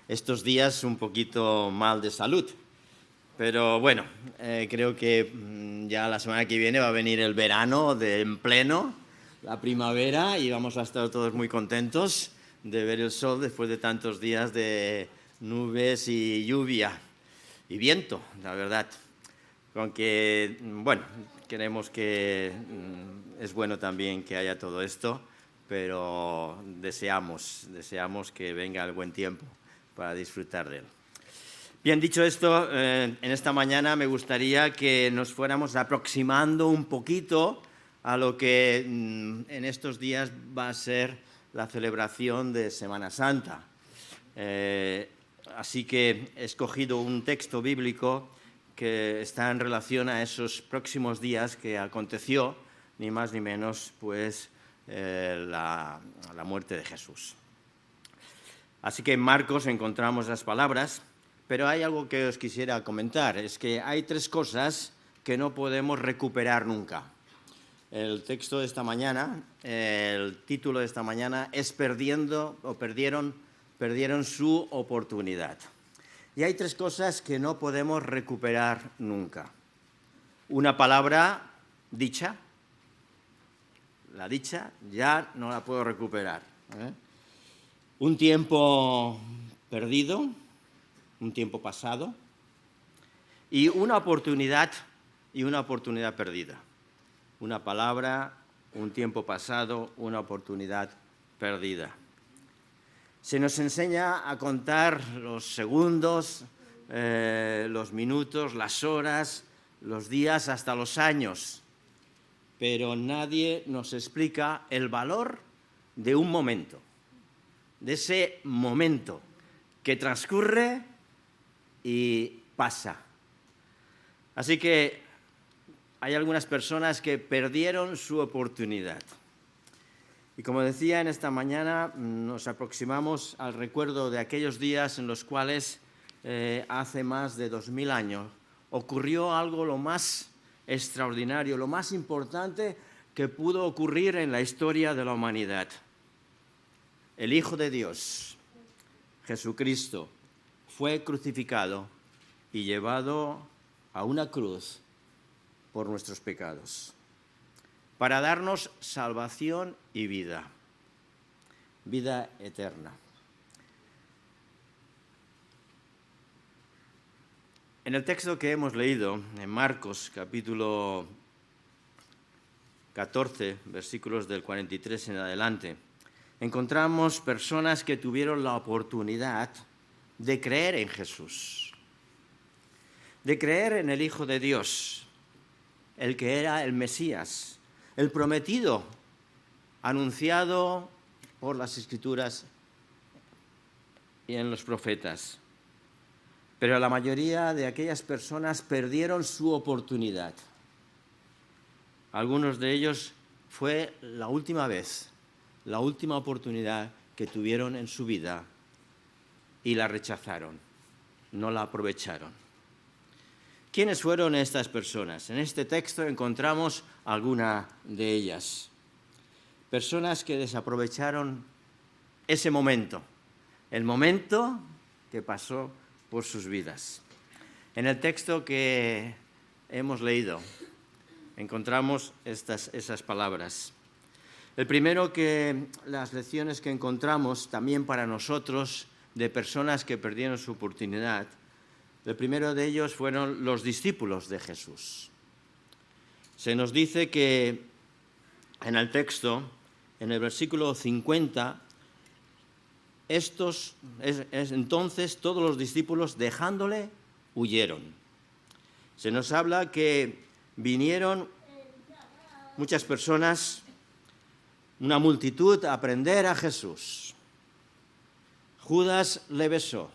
Estos días un poquito mal de salud, pero bueno, creo que ya la semana que viene va a venir el verano en pleno, la primavera, y vamos a estar todos muy contentos de ver el sol después de tantos días de nubes y lluvia y viento, la verdad. Aunque, bueno, creemos que es bueno también que haya todo esto, pero deseamos que venga el buen tiempo para disfrutar de él. Bien, dicho esto, en esta mañana me gustaría que nos fuéramos aproximando un poquito a lo que en estos días va a ser la celebración de Semana Santa. Así que he escogido un texto bíblico que está en relación a esos próximos días que aconteció, ni más ni menos, pues la muerte de Jesús. Así que en Marcos encontramos las palabras, pero hay algo que os quisiera comentar, es que hay tres cosas que no podemos recuperar nunca. El texto de esta mañana, el título de esta mañana es Perdieron su oportunidad. Y hay tres cosas que no podemos recuperar nunca. Una palabra dicha, la dicha ya no la puedo recuperar. Un tiempo perdido, un tiempo pasado, y una oportunidad perdida. Una palabra, un tiempo pasado, una oportunidad perdida. Se nos enseña a contar los segundos, los minutos, las horas, los días, hasta los años, pero nadie nos explica el valor de un momento, de ese momento que transcurre y pasa. Así que hay algunas personas que perdieron su oportunidad. Y como decía, en esta mañana nos aproximamos al recuerdo de aquellos días en los cuales hace más de 2000 años ocurrió algo lo más extraordinario, lo más importante que pudo ocurrir en la historia de la humanidad. El Hijo de Dios, Jesucristo, fue crucificado y llevado a una cruz por nuestros pecados, para darnos salvación y vida eterna. En el texto que hemos leído, en Marcos, capítulo 14, versículos del 43 en adelante, encontramos personas que tuvieron la oportunidad de creer en Jesús, de creer en el Hijo de Dios, el que era el Mesías, el prometido, anunciado por las Escrituras y en los profetas. Pero la mayoría de aquellas personas perdieron su oportunidad. Algunos de ellos fue la última vez, la última oportunidad que tuvieron en su vida y la rechazaron, no la aprovecharon. ¿Quiénes fueron estas personas? En este texto encontramos alguna de ellas. Personas que desaprovecharon ese momento, el momento que pasó por sus vidas. En el texto que hemos leído encontramos esas palabras. El primero que las lecciones que encontramos también para nosotros de personas que perdieron su oportunidad, el primero de ellos fueron los discípulos de Jesús. Se nos dice que en el texto, en el versículo 50, entonces todos los discípulos dejándole huyeron. Se nos habla que vinieron muchas personas, una multitud a aprender a Jesús. Judas le besó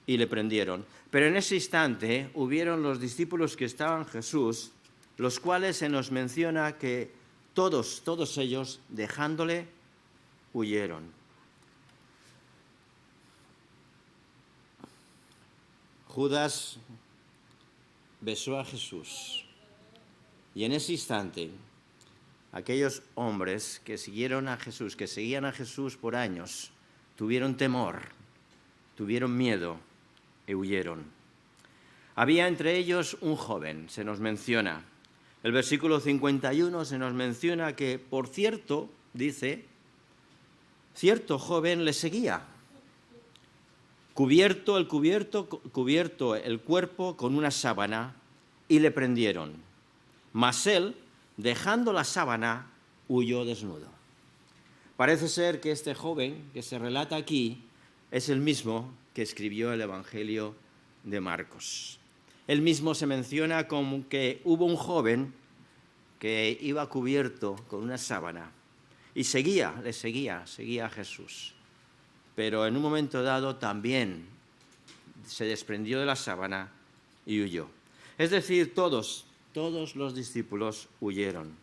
y le prendieron. Pero en ese instante hubieron los discípulos que estaban Jesús, los cuales se nos menciona que todos ellos, dejándole, huyeron. Judas besó a Jesús. Y en ese instante, aquellos hombres que siguieron a Jesús, que seguían a Jesús por años, tuvieron temor tuvieron miedo y huyeron. Había entre ellos un joven, se nos menciona. El versículo 51 se nos menciona que, por cierto, dice, cierto joven le seguía, cubierto el cuerpo con una sábana, y le prendieron. Mas él, dejando la sábana, huyó desnudo. Parece ser que este joven que se relata aquí es el mismo que escribió el Evangelio de Marcos. Él mismo se menciona como que hubo un joven que iba cubierto con una sábana y seguía a Jesús. Pero en un momento dado también se desprendió de la sábana y huyó. Es decir, todos los discípulos huyeron.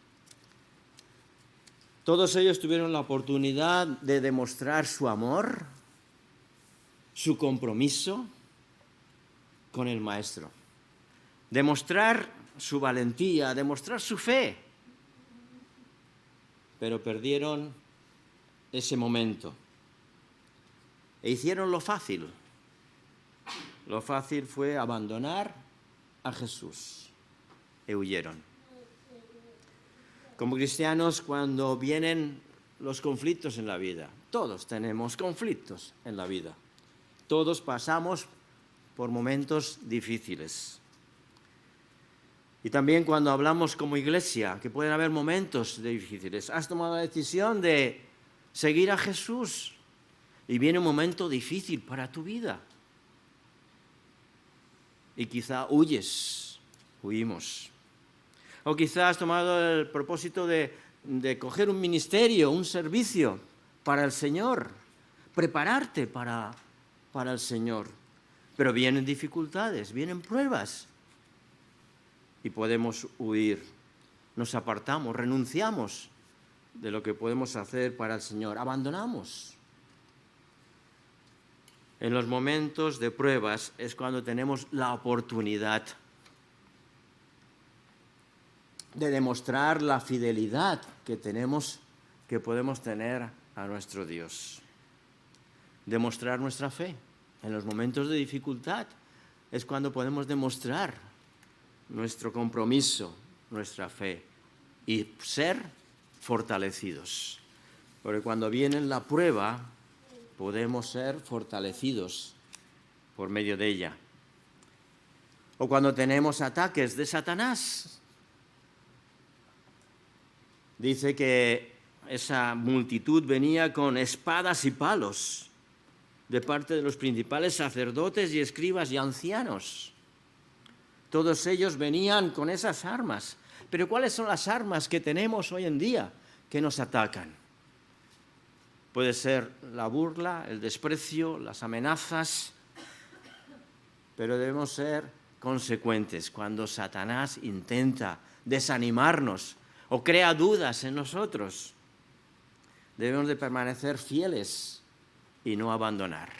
Todos ellos tuvieron la oportunidad de demostrar su amor, su compromiso con el Maestro, demostrar su valentía, demostrar su fe, pero perdieron ese momento e hicieron lo fácil. Lo fácil fue abandonar a Jesús y huyeron. Como cristianos, cuando vienen los conflictos en la vida, todos tenemos conflictos en la vida, todos pasamos por momentos difíciles. Y también cuando hablamos como iglesia, que pueden haber momentos difíciles. Has tomado la decisión de seguir a Jesús y viene un momento difícil para tu vida. Y quizá huimos. O quizá has tomado el propósito de coger un ministerio, un servicio para el Señor, prepararte para el Señor. Pero vienen dificultades, vienen pruebas. Y podemos huir, nos apartamos, renunciamos de lo que podemos hacer para el Señor, abandonamos. En los momentos de pruebas es cuando tenemos la oportunidad de demostrar la fidelidad que podemos tener a nuestro Dios. Demostrar nuestra fe. En los momentos de dificultad es cuando podemos demostrar nuestro compromiso, nuestra fe y ser fortalecidos. Porque cuando viene la prueba, podemos ser fortalecidos por medio de ella. O cuando tenemos ataques de Satanás. Dice que esa multitud venía con espadas y palos de parte de los principales sacerdotes y escribas y ancianos. Todos ellos venían con esas armas. Pero ¿cuáles son las armas que tenemos hoy en día que nos atacan? Puede ser la burla, el desprecio, las amenazas, pero debemos ser consecuentes cuando Satanás intenta desanimarnos o crea dudas en nosotros. Debemos de permanecer fieles y no abandonar,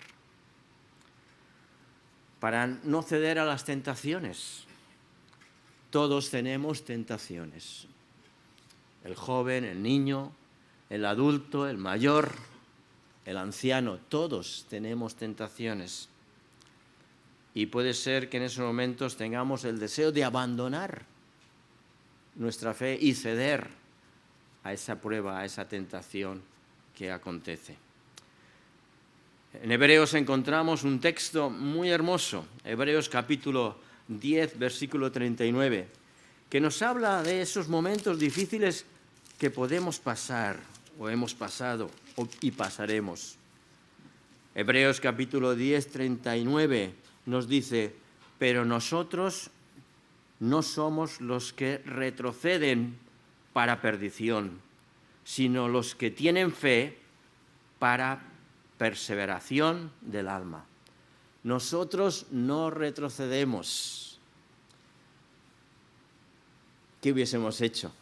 para no ceder a las tentaciones. Todos tenemos tentaciones. El joven, el niño, el adulto, el mayor, el anciano, todos tenemos tentaciones. Y puede ser que en esos momentos tengamos el deseo de abandonar nuestra fe y ceder a esa prueba, a esa tentación que acontece. En Hebreos encontramos un texto muy hermoso, Hebreos capítulo 10, versículo 39, que nos habla de esos momentos difíciles que podemos pasar o hemos pasado y pasaremos. Hebreos capítulo 10, 39 nos dice, pero nosotros no somos los que retroceden para perdición, sino los que tienen fe para perseveración del alma. Nosotros no retrocedemos. ¿Qué hubiésemos hecho?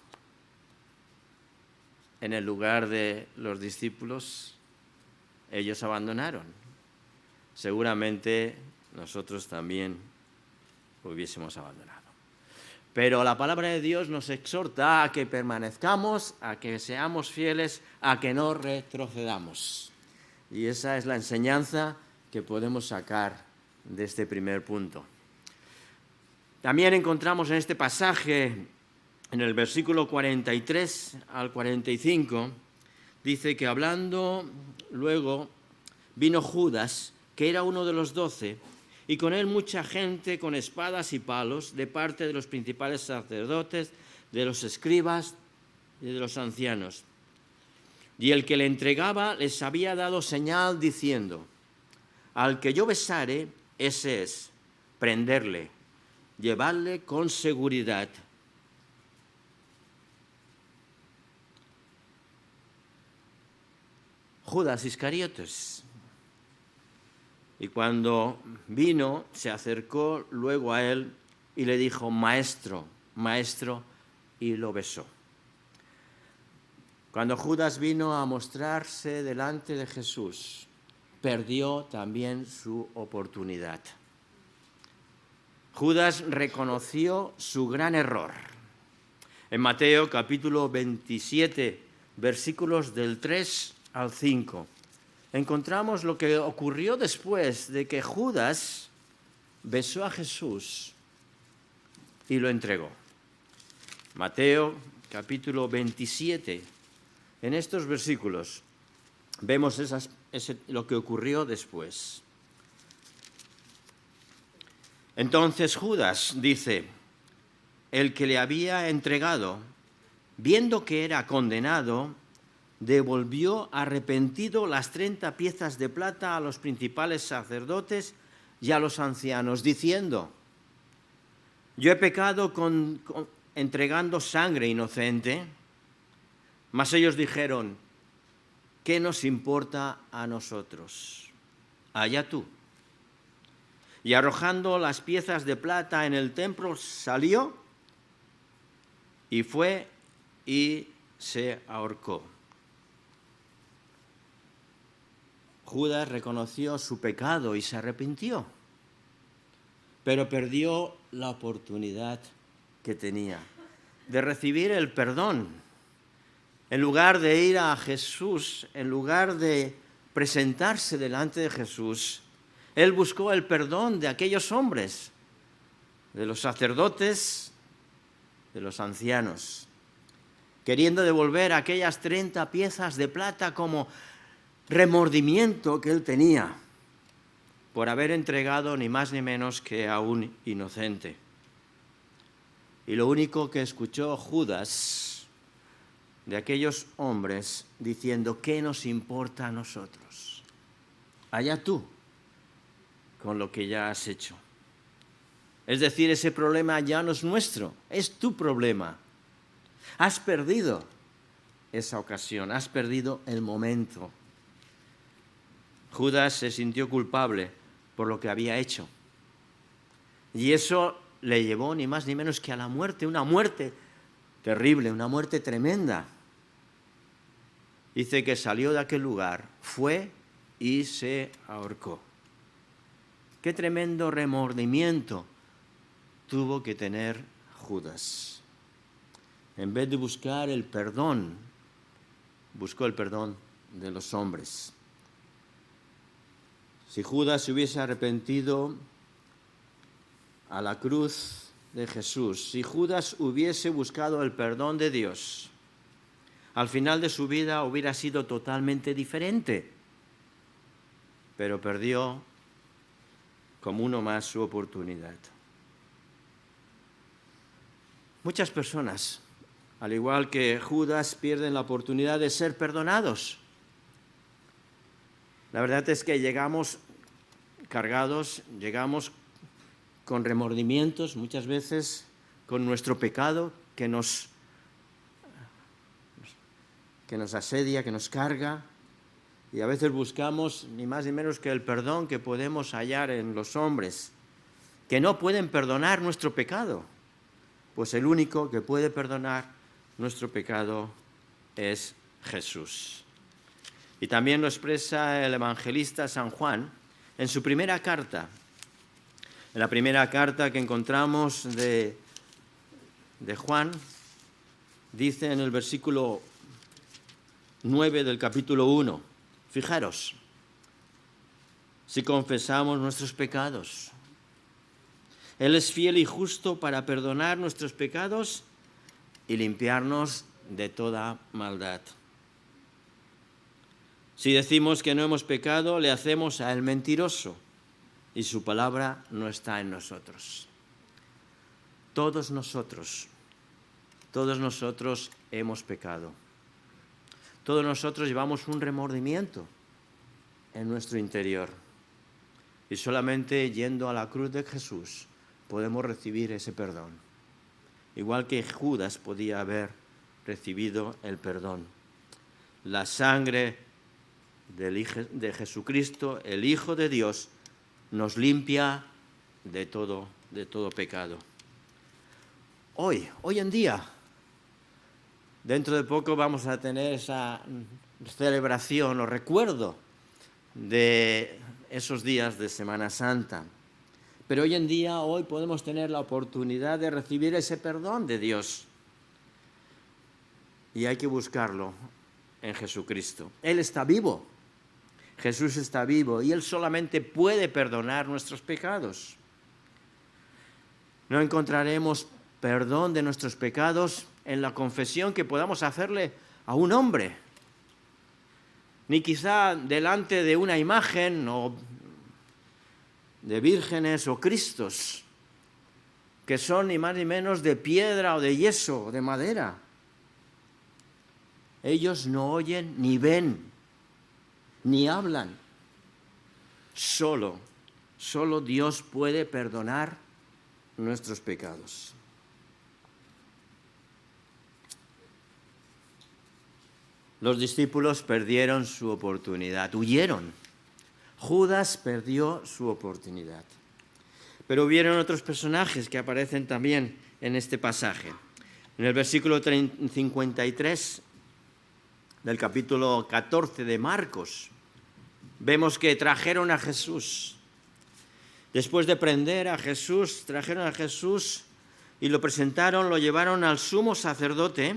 En el lugar de los discípulos, ellos abandonaron. Seguramente nosotros también hubiésemos abandonado. Pero la palabra de Dios nos exhorta a que permanezcamos, a que seamos fieles, a que no retrocedamos. Y esa es la enseñanza que podemos sacar de este primer punto. También encontramos en este pasaje, en el versículo 43 al 45, dice que hablando luego vino Judas, que era uno de los 12, y con él mucha gente con espadas y palos de parte de los principales sacerdotes, de los escribas y de los ancianos. Y el que le entregaba les había dado señal diciendo: al que yo besare, ese es, prenderle, llevarle con seguridad. Judas Iscariotes. Y cuando vino, se acercó luego a él y le dijo: maestro, maestro, y lo besó. Cuando Judas vino a mostrarse delante de Jesús, perdió también su oportunidad. Judas reconoció su gran error. En Mateo capítulo 27, versículos del 3 al 5, encontramos lo que ocurrió después de que Judas besó a Jesús y lo entregó. Mateo capítulo 27, en estos versículos vemos lo que ocurrió después. Entonces Judas, dice, el que le había entregado, viendo que era condenado, devolvió arrepentido las 30 piezas de plata a los principales sacerdotes y a los ancianos, diciendo: yo he pecado entregando sangre inocente. Mas ellos dijeron: ¿qué nos importa a nosotros? Allá tú. Y arrojando las piezas de plata en el templo, salió y fue y se ahorcó. Judas reconoció su pecado y se arrepintió, pero perdió la oportunidad que tenía de recibir el perdón. En lugar de ir a Jesús, en lugar de presentarse delante de Jesús, él buscó el perdón de aquellos hombres, de los sacerdotes, de los ancianos, queriendo devolver aquellas 30 piezas de plata como remordimiento que él tenía por haber entregado ni más ni menos que a un inocente. Y lo único que escuchó Judas de aquellos hombres diciendo: ¿qué nos importa a nosotros? Allá tú con lo que ya has hecho. Es decir, ese problema ya no es nuestro, es tu problema. Has perdido esa ocasión, has perdido el momento. Judas se sintió culpable por lo que había hecho. Y eso le llevó ni más ni menos que a la muerte, una muerte terrible, una muerte tremenda. Dice que salió de aquel lugar, fue y se ahorcó. Qué tremendo remordimiento tuvo que tener Judas. En vez de buscar el perdón, buscó el perdón de los hombres. Si Judas se hubiese arrepentido a la cruz de Jesús, si Judas hubiese buscado el perdón de Dios, al final de su vida hubiera sido totalmente diferente, pero perdió como uno más su oportunidad. Muchas personas, al igual que Judas, pierden la oportunidad de ser perdonados. La verdad es que llegamos cargados, llegamos con remordimientos, muchas veces con nuestro pecado que nos asedia, que nos carga, y a veces buscamos ni más ni menos que el perdón que podemos hallar en los hombres, que no pueden perdonar nuestro pecado, pues el único que puede perdonar nuestro pecado es Jesús. Y también lo expresa el evangelista San Juan en su primera carta. En la primera carta que encontramos de Juan, dice en el versículo 9 del capítulo 1, fijaros: si confesamos nuestros pecados. Él es fiel y justo para perdonar nuestros pecados y limpiarnos de toda maldad. Si decimos que no hemos pecado, le hacemos a él mentiroso y su palabra no está en nosotros. Todos nosotros hemos pecado. Todos nosotros llevamos un remordimiento en nuestro interior. Y solamente yendo a la cruz de Jesús podemos recibir ese perdón. Igual que Judas podía haber recibido el perdón. La sangre de Jesucristo, el Hijo de Dios, nos limpia de todo pecado. Hoy en día, dentro de poco vamos a tener esa celebración o recuerdo de esos días de Semana Santa. Pero hoy podemos tener la oportunidad de recibir ese perdón de Dios. Y hay que buscarlo en Jesucristo. Él está vivo. Jesús está vivo y Él solamente puede perdonar nuestros pecados. No encontraremos perdón de nuestros pecados en la confesión que podamos hacerle a un hombre, ni quizá delante de una imagen o de vírgenes o cristos, que son ni más ni menos de piedra o de yeso o de madera. Ellos no oyen, ni ven, ni hablan. Solo Dios puede perdonar nuestros pecados. Los discípulos perdieron su oportunidad, huyeron. Judas perdió su oportunidad. Pero hubieron otros personajes que aparecen también en este pasaje. En el versículo 53 del capítulo 14 de Marcos, vemos que trajeron a Jesús. Después de prender a Jesús, trajeron a Jesús y lo presentaron, lo llevaron al sumo sacerdote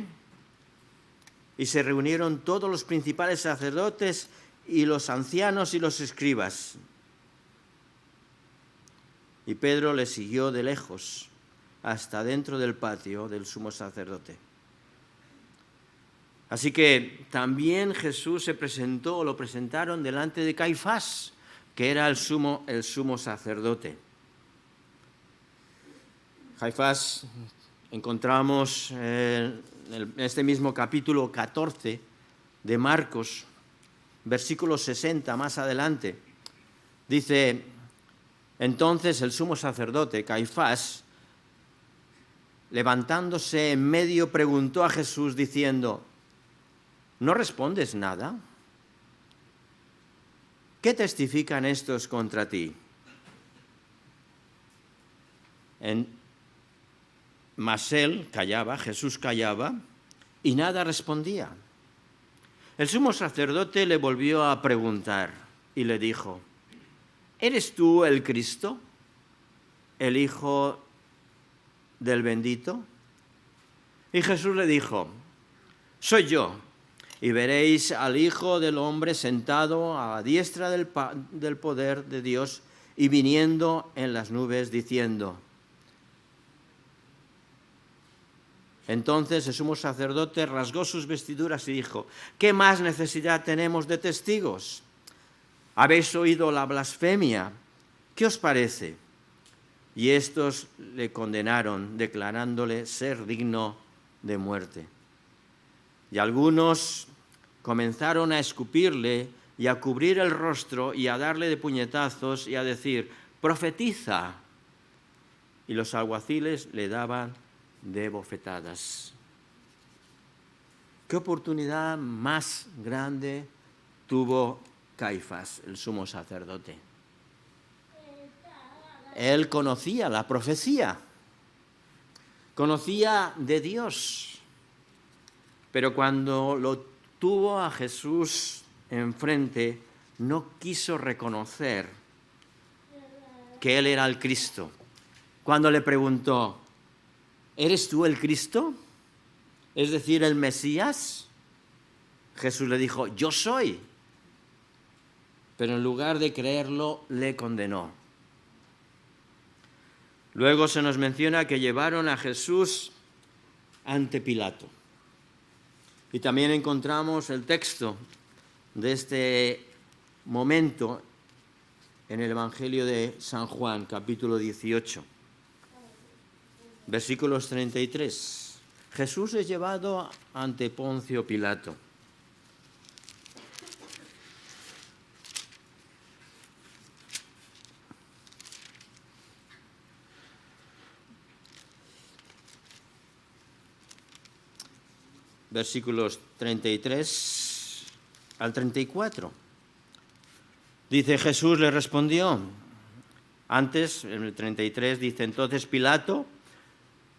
y se reunieron todos los principales sacerdotes y los ancianos y los escribas. Y Pedro le siguió de lejos hasta dentro del patio del sumo sacerdote. Así que también Jesús lo presentaron delante de Caifás, que era el sumo sacerdote. Caifás encontramos en este mismo capítulo 14 de Marcos, versículo 60, más adelante. Dice: entonces el sumo sacerdote, Caifás, levantándose en medio, preguntó a Jesús diciendo: ¿no respondes nada? ¿Qué testifican estos contra ti? Mas él callaba, Jesús callaba, y nada respondía. El sumo sacerdote le volvió a preguntar y le dijo: ¿eres tú el Cristo, el Hijo del Bendito? Y Jesús le dijo: soy yo, y veréis al Hijo del Hombre sentado a la diestra del poder de Dios y viniendo en las nubes, diciendo. Entonces el sumo sacerdote rasgó sus vestiduras y dijo: ¿qué más necesidad tenemos de testigos? ¿Habéis oído la blasfemia? ¿Qué os parece? Y estos le condenaron, declarándole ser digno de muerte. Y algunos comenzaron a escupirle y a cubrir el rostro y a darle de puñetazos y a decir: profetiza. Y los alguaciles le daban de bofetadas. ¿Qué oportunidad más grande tuvo Caifás, el sumo sacerdote? Él conocía la profecía, conocía de Dios, pero cuando lo tuvo a Jesús enfrente, no quiso reconocer que Él era el Cristo. Cuando le preguntó: ¿eres tú el Cristo? Es decir, el Mesías. Jesús le dijo: yo soy. pero en lugar de creerlo, le condenó. Luego se nos menciona que llevaron a Jesús ante Pilato. Y también encontramos el texto de este momento en el Evangelio de San Juan, capítulo 18, versículos 33. Jesús es llevado ante Poncio Pilato. Versículos 33 al 34. Dice, Jesús le respondió. Antes, en el 33, dice, entonces Pilato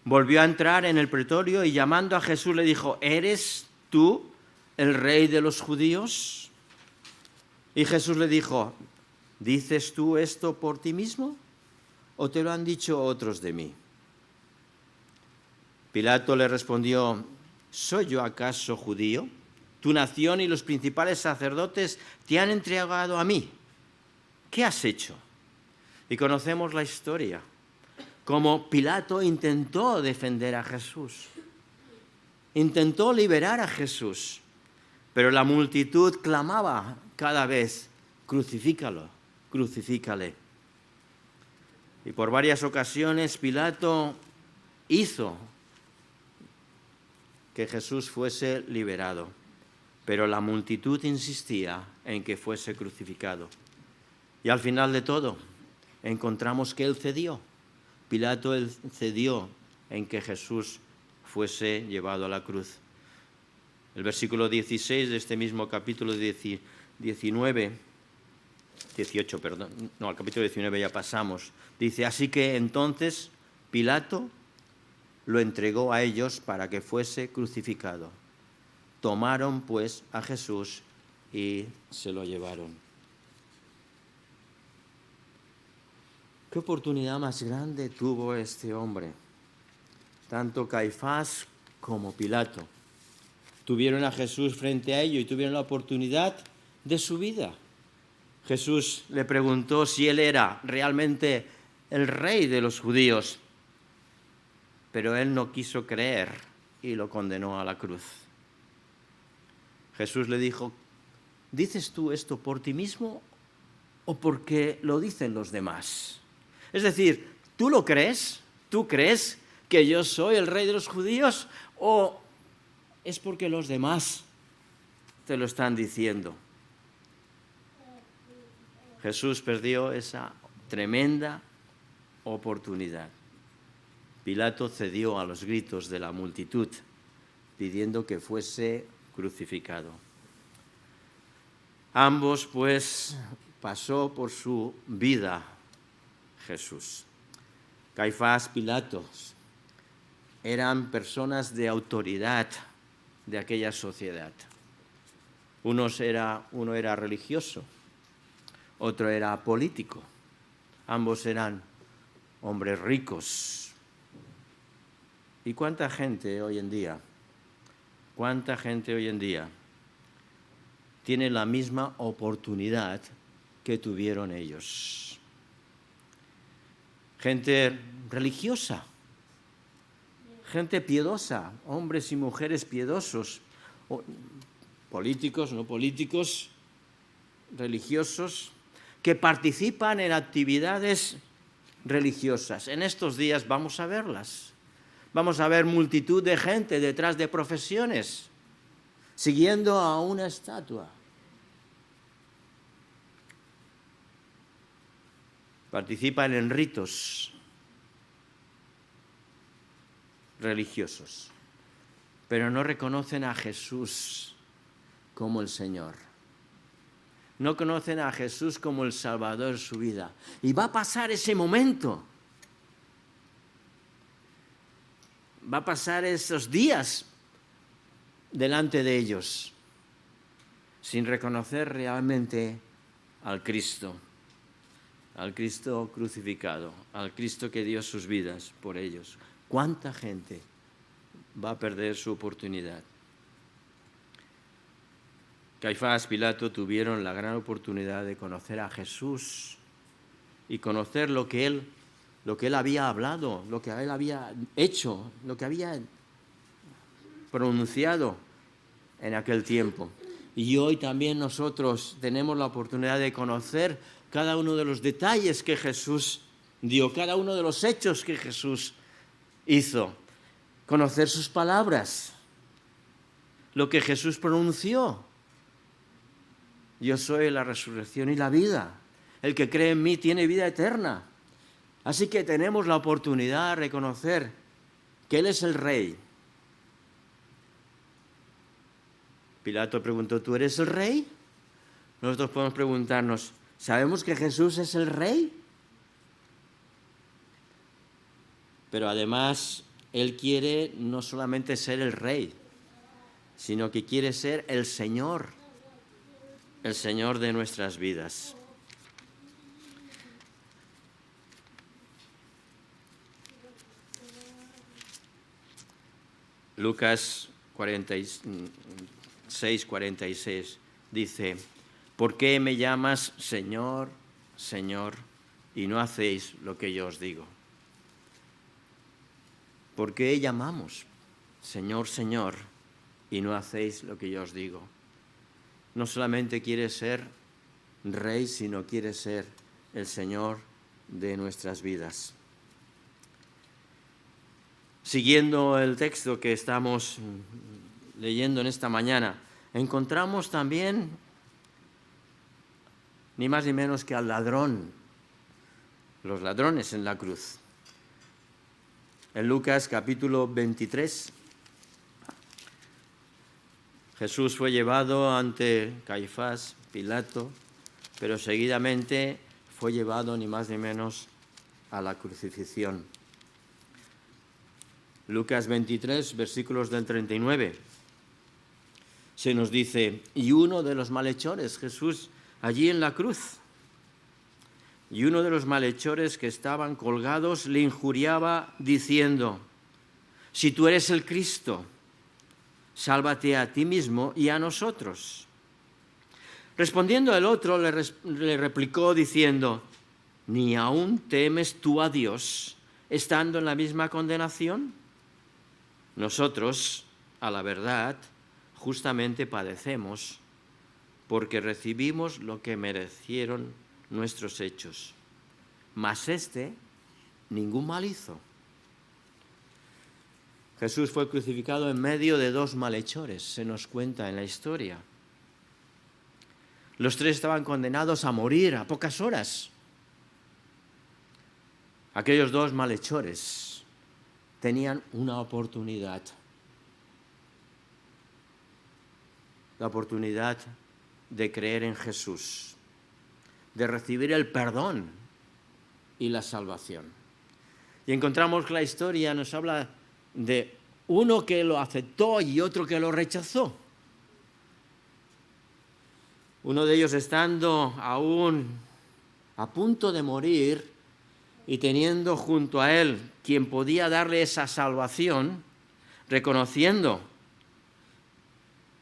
volvió a entrar en el pretorio y llamando a Jesús le dijo, ¿eres tú el rey de los judíos? Y Jesús le dijo, ¿dices tú esto por ti mismo o te lo han dicho otros de mí? Pilato le respondió, ¿soy yo acaso judío? Tu nación y los principales sacerdotes te han entregado a mí. ¿Qué has hecho? Y conocemos la historia, cómo Pilato intentó defender a Jesús, intentó liberar a Jesús, pero la multitud clamaba cada vez, crucifícalo, crucifícale. Y por varias ocasiones Pilato hizo que Jesús fuese liberado, pero la multitud insistía en que fuese crucificado. Y al final de todo, encontramos que él cedió. Pilato cedió en que Jesús fuese llevado a la cruz. El versículo 16 de este mismo capítulo 18, al capítulo 19 ya pasamos. Dice, así que entonces Pilato lo entregó a ellos para que fuese crucificado. Tomaron pues a Jesús y se lo llevaron. ¿Qué oportunidad más grande tuvo este hombre? Tanto Caifás como Pilato tuvieron a Jesús frente a ellos y tuvieron la oportunidad de su vida. Jesús le preguntó si él era realmente el rey de los judíos, pero él no quiso creer y lo condenó a la cruz. Jesús le dijo, ¿dices tú esto por ti mismo o porque lo dicen los demás? Es decir, ¿tú lo crees? ¿Tú crees que yo soy el rey de los judíos o es porque los demás te lo están diciendo? Jesús perdió esa tremenda oportunidad. Pilato cedió a los gritos de la multitud, pidiendo que fuese crucificado. Ambos, pues, pasó por su vida Jesús. Caifás, Pilato, eran personas de autoridad de aquella sociedad. Uno era religioso, otro era político. Ambos eran hombres ricos. ¿Y cuánta gente hoy en día tiene la misma oportunidad que tuvieron ellos? Gente religiosa, gente piedosa, hombres y mujeres piedosos, políticos, no políticos, religiosos, que participan en actividades religiosas. En estos días vamos a verlas. Vamos a ver multitud de gente detrás de profesiones, siguiendo a una estatua. Participan en ritos religiosos, pero no reconocen a Jesús como el Señor. No conocen a Jesús como el Salvador de su vida. Y va a pasar ese momento. Va a pasar esos días delante de ellos sin reconocer realmente al Cristo crucificado, al Cristo que dio sus vidas por ellos. ¿Cuánta gente va a perder su oportunidad? Caifás, Pilato tuvieron la gran oportunidad de conocer a Jesús y conocer lo que él había hablado, lo que él había hecho, lo que había pronunciado en aquel tiempo. Y hoy también nosotros tenemos la oportunidad de conocer cada uno de los detalles que Jesús dio, cada uno de los hechos que Jesús hizo, conocer sus palabras, lo que Jesús pronunció. Yo soy la resurrección y la vida. El que cree en mí tiene vida eterna. Así que tenemos la oportunidad de reconocer que Él es el Rey. Pilato preguntó, ¿tú eres el Rey? Nosotros podemos preguntarnos, ¿sabemos que Jesús es el Rey? Pero además, Él quiere no solamente ser el Rey, sino que quiere ser el Señor de nuestras vidas. Lucas 46 dice, ¿por qué me llamas Señor, Señor, y no hacéis lo que yo os digo? ¿Por qué llamamos Señor, Señor, y no hacéis lo que yo os digo? No solamente quiere ser Rey, sino quiere ser el Señor de nuestras vidas. Siguiendo el texto que estamos leyendo en esta mañana, encontramos también ni más ni menos que al ladrón, los ladrones en la cruz. En Lucas capítulo 23, Jesús fue llevado ante Caifás, Pilato, pero seguidamente fue llevado ni más ni menos a la crucifixión. Lucas 23, versículos del 39, se nos dice, y uno de los malhechores, Jesús allí en la cruz, y uno de los malhechores que estaban colgados le injuriaba diciendo, si tú eres el Cristo, sálvate a ti mismo y a nosotros. Respondiendo el otro, le replicó diciendo, ¿ni aún temes tú a Dios, estando en la misma condenación? Nosotros, a la verdad, justamente padecemos, porque recibimos lo que merecieron nuestros hechos. Mas este ningún mal hizo. Jesús fue crucificado en medio de dos malhechores, se nos cuenta en la historia. Los tres estaban condenados a morir a pocas horas. Aquellos dos malhechores tenían una oportunidad. La oportunidad de creer en Jesús, de recibir el perdón y la salvación. Y encontramos que la historia nos habla de uno que lo aceptó y otro que lo rechazó. Uno de ellos estando aún a punto de morir y teniendo junto a él quien podía darle esa salvación, reconociendo,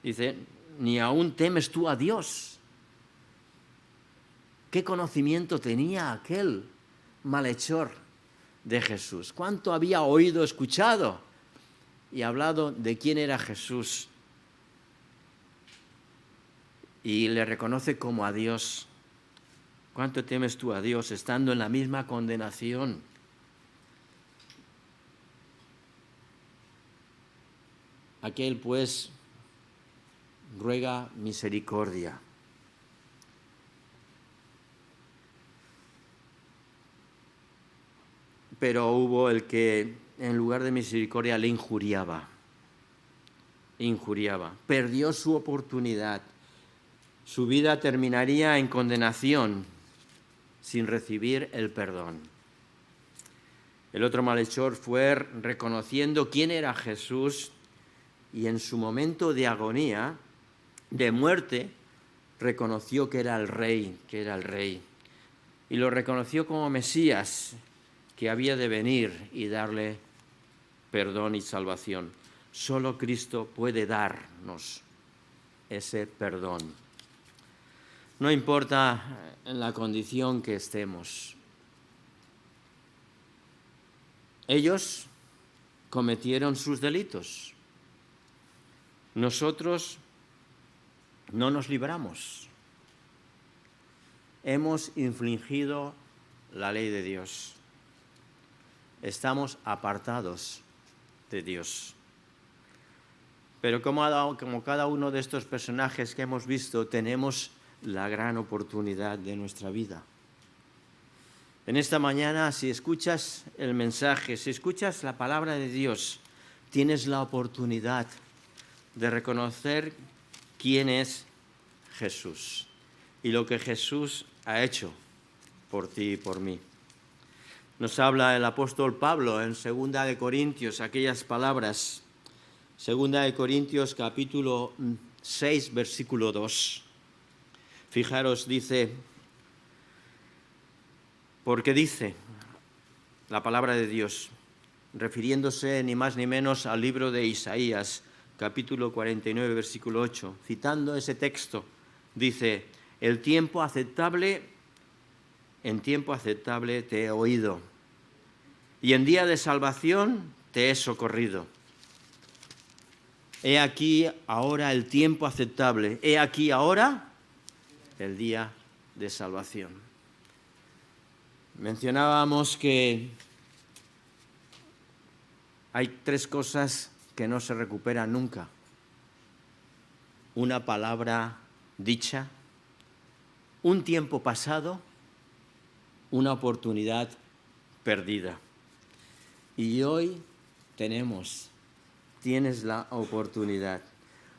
dice, ni aún temes tú a Dios. ¿Qué conocimiento tenía aquel malhechor de Jesús? ¿Cuánto había oído, escuchado y hablado de quién era Jesús? Y le reconoce como a Dios. ¿Cuánto temes tú a Dios estando en la misma condenación? Aquel pues ruega misericordia. Pero hubo el que en lugar de misericordia le injuriaba. Perdió su oportunidad. Su vida terminaría en condenación sin recibir el perdón. El otro malhechor fue reconociendo quién era Jesús y en su momento de agonía, de muerte, reconoció que era el Rey, Y lo reconoció como Mesías, que había de venir y darle perdón y salvación. Solo Cristo puede darnos ese perdón. No importa en la condición que estemos. Ellos cometieron sus delitos. Nosotros no nos libramos. Hemos infringido la ley de Dios. Estamos apartados de Dios. Pero como cada uno de estos personajes que hemos visto, tenemos la gran oportunidad de nuestra vida. En esta mañana, si escuchas el mensaje, si escuchas la palabra de Dios, tienes la oportunidad de reconocer quién es Jesús y lo que Jesús ha hecho por ti y por mí. Nos habla el apóstol Pablo en 2 de Corintios, aquellas palabras. 2 de Corintios capítulo 6, versículo 2. Fijaros, dice, porque dice la palabra de Dios, refiriéndose ni más ni menos al libro de Isaías, capítulo 49, versículo 8, citando ese texto, dice, en tiempo aceptable te he oído, y en día de salvación te he socorrido. He aquí ahora el tiempo aceptable, he aquí ahora el día de salvación. Mencionábamos que hay 3 cosas que no se recuperan nunca. Una palabra dicha, un tiempo pasado, una oportunidad perdida. Y hoy tienes la oportunidad.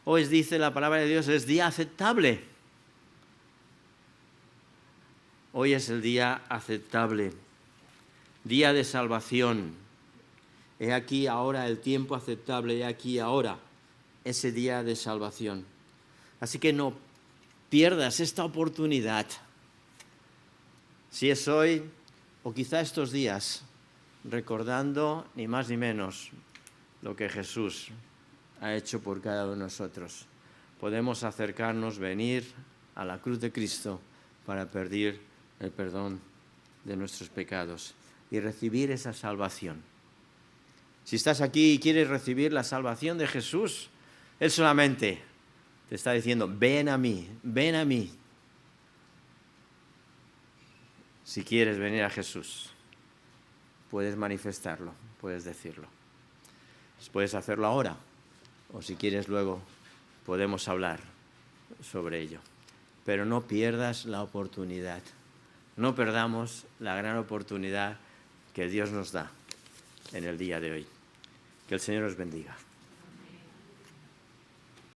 Hoy dice la palabra de Dios, es día aceptable. Hoy es el día aceptable, día de salvación. He aquí ahora el tiempo aceptable, he aquí ahora ese día de salvación. Así que no pierdas esta oportunidad. Si es hoy o quizá estos días, recordando ni más ni menos lo que Jesús ha hecho por cada uno de nosotros. Podemos acercarnos, venir a la cruz de Cristo para pedir el perdón de nuestros pecados y recibir esa salvación. Si estás aquí y quieres recibir la salvación de Jesús, Él solamente te está diciendo, ven a mí, ven a mí. Si quieres venir a Jesús, puedes manifestarlo, puedes decirlo. Puedes hacerlo ahora, o si quieres luego podemos hablar sobre ello. Pero no pierdas la oportunidad. No perdamos la gran oportunidad que Dios nos da en el día de hoy. Que el Señor os bendiga.